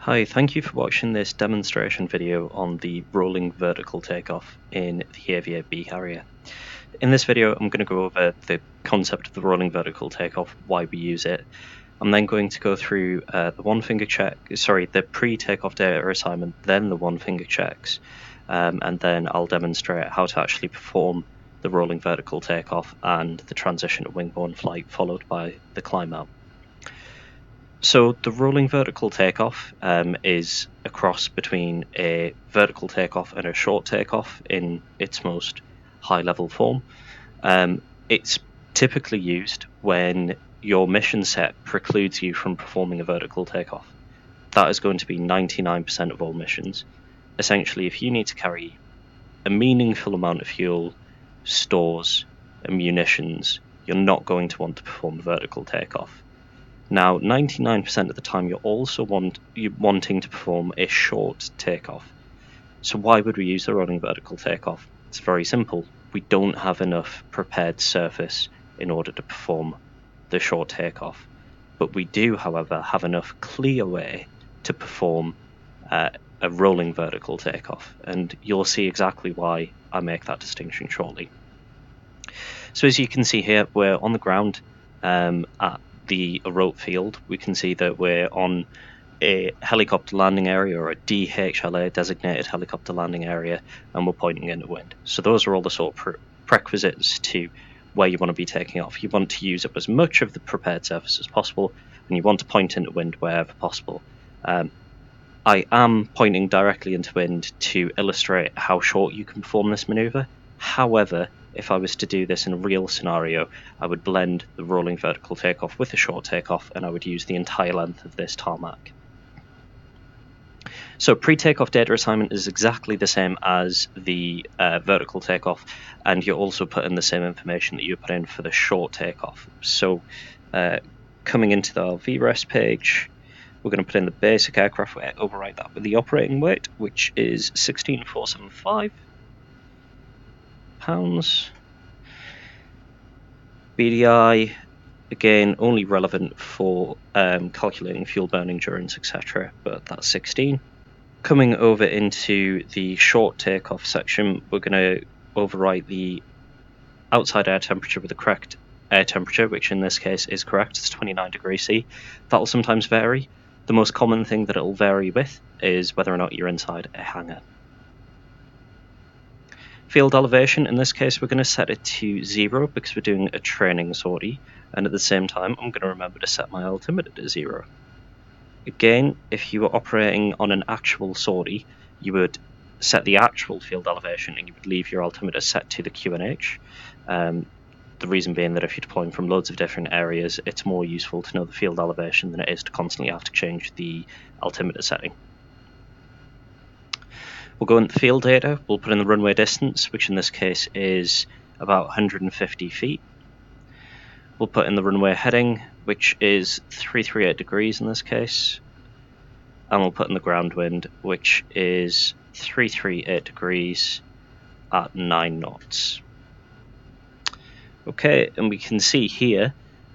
Hi, thank you for watching this demonstration video on the rolling vertical takeoff in the AV-8B carrier. In this video, I'm going to go over the concept of the rolling vertical takeoff, why we use it. I'm then going to go through the pre-takeoff data assignment, then the one-finger checks, and then I'll demonstrate how to actually perform the rolling vertical takeoff and the transition to wing-borne flight, followed by the climb out. So the rolling vertical takeoff is a cross between a vertical takeoff and a short takeoff in its most high-level form. It's typically used when your mission set precludes you from performing a vertical takeoff. That is going to be 99% of all missions. Essentially, if you need to carry a meaningful amount of fuel, stores, and munitions, you're not going to want to perform a vertical takeoff. Now, 99% of the time, you're also wanting to perform a short takeoff. So why would we use the rolling vertical takeoff? It's very simple. We don't have enough prepared surface in order to perform the short takeoff. But we do, however, have enough clear way to perform a rolling vertical takeoff. And you'll see exactly why I make that distinction shortly. So as you can see here, we're on the ground at the rope field. We can see that we're on a helicopter landing area, or a DHLA, designated helicopter landing area, and we're pointing into wind. So those are all the sort of prerequisites to where you want to be taking off. You want to use up as much of the prepared surface as possible, and you want to point into wind wherever possible. I am pointing directly into wind to illustrate how short you can perform this maneuver. However, if I was to do this in a real scenario, I would blend the rolling vertical takeoff with a short takeoff, and I would use the entire length of this tarmac. So pre-takeoff data assignment is exactly the same as the vertical takeoff, and you also put in the same information that you put in for the short takeoff. So coming into the VRES page, we're going to put in the basic aircraft weight, overwrite that with the operating weight, which is 16,475 pounds. BDI, again, only relevant for calculating fuel burn endurance, etc., but that's 16. Coming over into the short takeoff section, we're going to overwrite the outside air temperature with the correct air temperature, which in this case is correct, it's 29 degrees C. That'll sometimes vary. The most common thing that it'll vary with is whether or not you're inside a hangar. Field elevation, in this case, we're going to set it to 0 because we're doing a training sortie, and at the same time, I'm going to remember to set my altimeter to 0. Again, if you were operating on an actual sortie, you would set the actual field elevation and you would leave your altimeter set to the QNH. The reason being that if you're deploying from loads of different areas, it's more useful to know the field elevation than it is to constantly have to change the altimeter setting. We'll go into the field data, we'll put in the runway distance, which in this case is about 150 feet. We'll put in the runway heading, which is 338 degrees in this case. And we'll put in the ground wind, which is 338 degrees at 9 knots. Okay, and we can see here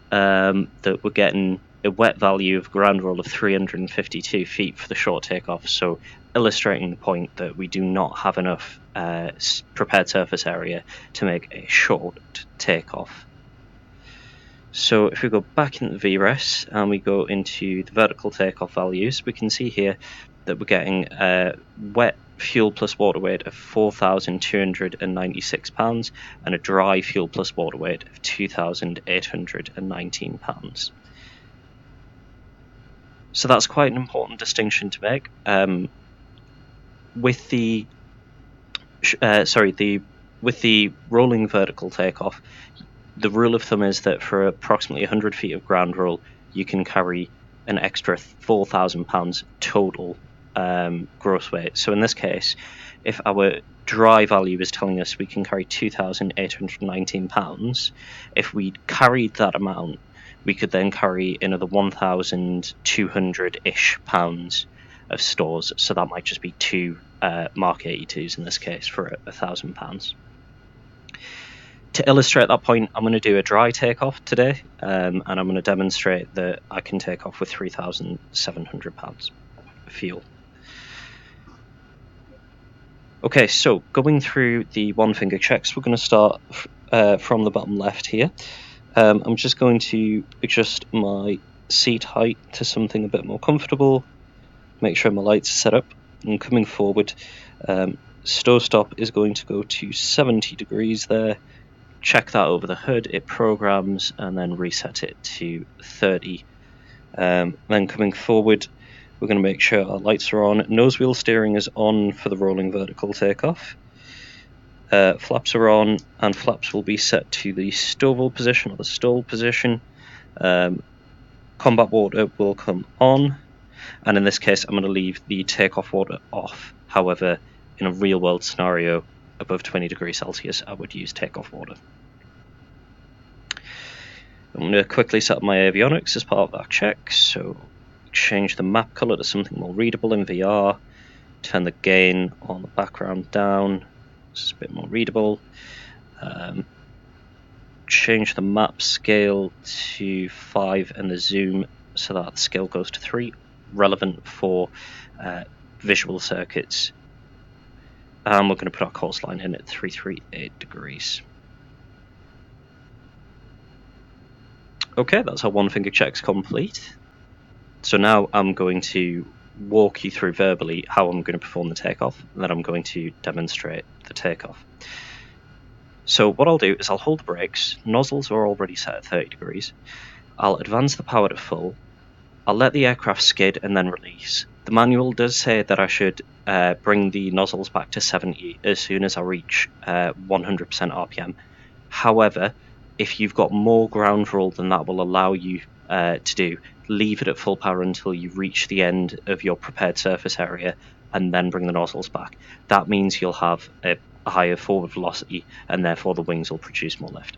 that we're getting a wet value of ground roll of 352 feet for the short takeoff, so illustrating the point that we do not have enough prepared surface area to make a short takeoff. So if we go back into VRES and we go into the vertical takeoff values, we can see here that we're getting a wet fuel plus water weight of 4,296 pounds and a dry fuel plus water weight of 2,819 pounds. So that's quite an important distinction to make. With the rolling vertical takeoff, the rule of thumb is that for approximately 100 feet of ground roll, you can carry an extra 4,000 pounds total gross weight. So in this case, if our dry value is telling us we can carry 2,819 pounds, if we carried that amount, we could then carry another 1,200-ish pounds of stores. So that might just be 2 Mark 82s in this case for 1,000 pounds. To illustrate that point, I'm going to do a dry takeoff today, and I'm going to demonstrate that I can take off with 3,700 pounds. fuel. Okay, so going through the one finger checks, we're going to start from the bottom left here. I'm just going to adjust my seat height to something a bit more comfortable, make sure my lights are set up, and coming forward, stow stop is going to go to 70 degrees there. Check that over the hood, it programs, and then reset it to 30. Then coming forward, we're going to make sure our lights are on. Nose wheel steering is on for the rolling vertical takeoff. Flaps are on, and flaps will be set to the stowable position or the stall position. Combat water will come on, and in this case, I'm going to leave the takeoff water off. However, in a real world scenario, above 20 degrees Celsius, I would use takeoff water. I'm going to quickly set up my avionics as part of that check. So change the map color to something more readable in VR. Turn the gain on the background down. This is a bit more readable. Change the map scale to 5 and the zoom so that the scale goes to 3, relevant for visual circuits. And we're going to put our course line in at 338 degrees. Okay, that's our one finger checks complete. So now I'm going to walk you through verbally how I'm going to perform the takeoff, and then I'm going to demonstrate the takeoff. So what I'll do is I'll hold the brakes, nozzles are already set at 30 degrees, I'll advance the power to full, I'll let the aircraft skid and then release. The manual does say that I should bring the nozzles back to 70 as soon as I reach 100% RPM. However, if you've got more ground roll than that will allow you to do, leave it at full power until you reach the end of your prepared surface area and then bring the nozzles back. That means you'll have a higher forward velocity and therefore the wings will produce more lift.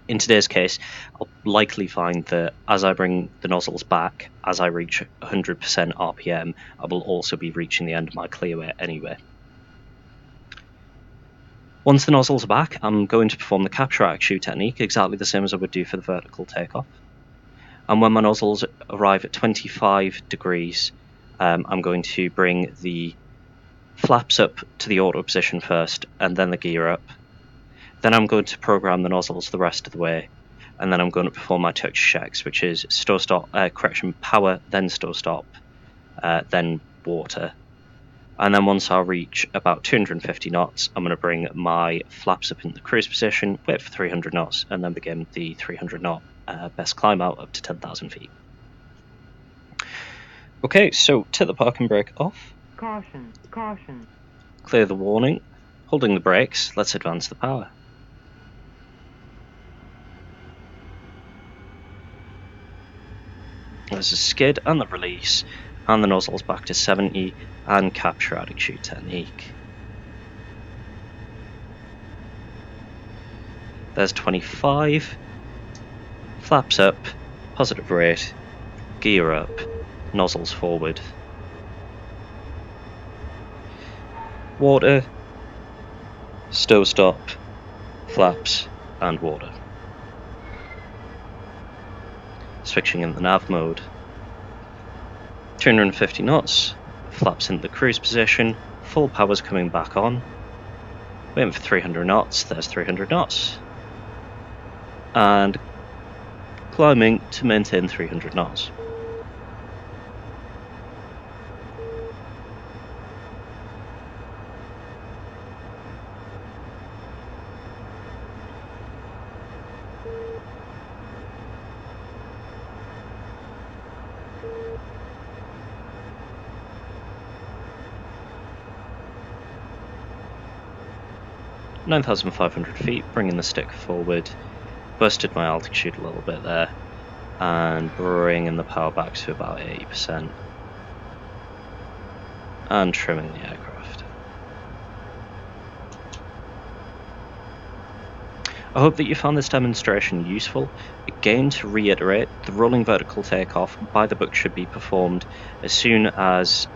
In today's case, I'll likely find that as I bring the nozzles back, as I reach 100% RPM, I will also be reaching the end of my clearway anyway. Once the nozzles are back, I'm going to perform the capture attitude technique, exactly the same as I would do for the vertical takeoff. And when my nozzles arrive at 25 degrees, I'm going to bring the flaps up to the auto position first, and then the gear up. Then I'm going to program the nozzles the rest of the way, and then I'm going to perform my touch checks, which is stow stop, power, then stow stop, then water. And then once I reach about 250 knots, I'm going to bring my flaps up into the cruise position, wait for 300 knots, and then begin the 300 knot best climb out up to 10,000 feet. Okay, so take the parking brake off. Caution, caution. Clear the warning. Holding the brakes, let's advance the power. There's a skid and the release, and the nozzles back to 70, and capture attitude technique. There's 25, flaps up, positive rate, gear up, nozzles forward. Water, stow stop, flaps, and water. Switching in the nav mode. 250 knots, flaps into the cruise position, full power's coming back on. Waiting for 300 knots, there's 300 knots. And climbing to maintain 300 knots. (9,500 feet, bringing the stick forward, busted my altitude a little bit there, and bringing the power back to about 80%, and trimming the aircraft. I hope that you found this demonstration useful. Again, to reiterate, the rolling vertical takeoff by the book should be performed as soon as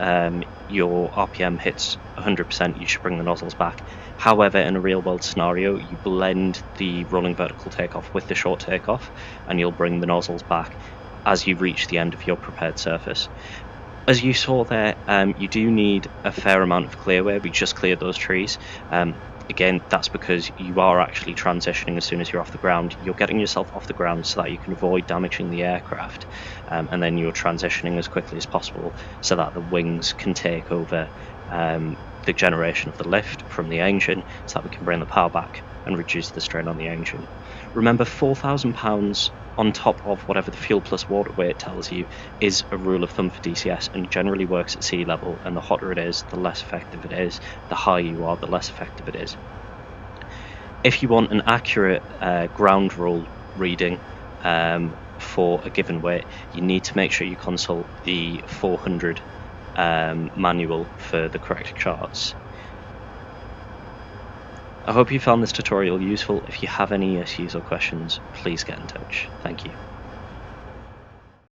your RPM hits 100%, you should bring the nozzles back. However, in a real world scenario, you blend the rolling vertical takeoff with the short takeoff, and you'll bring the nozzles back as you reach the end of your prepared surface. As you saw there, you do need a fair amount of clearway. We just cleared those trees. Again, that's because you are actually transitioning as soon as you're off the ground. You're getting yourself off the ground so that you can avoid damaging the aircraft, and then you're transitioning as quickly as possible so that the wings can take over the generation of the lift from the engine so that we can bring the power back and reduce the strain on the engine. Remember, 4,000 pounds on top of whatever the fuel plus water weight tells you is a rule of thumb for DCS and generally works at sea level. And the hotter it is, the less effective it is. The higher you are, the less effective it is. If you want an accurate ground rule reading for a given weight, you need to make sure you consult the 400 manual for the correct charts. I hope you found this tutorial useful. If you have any issues or questions, please get in touch. Thank you.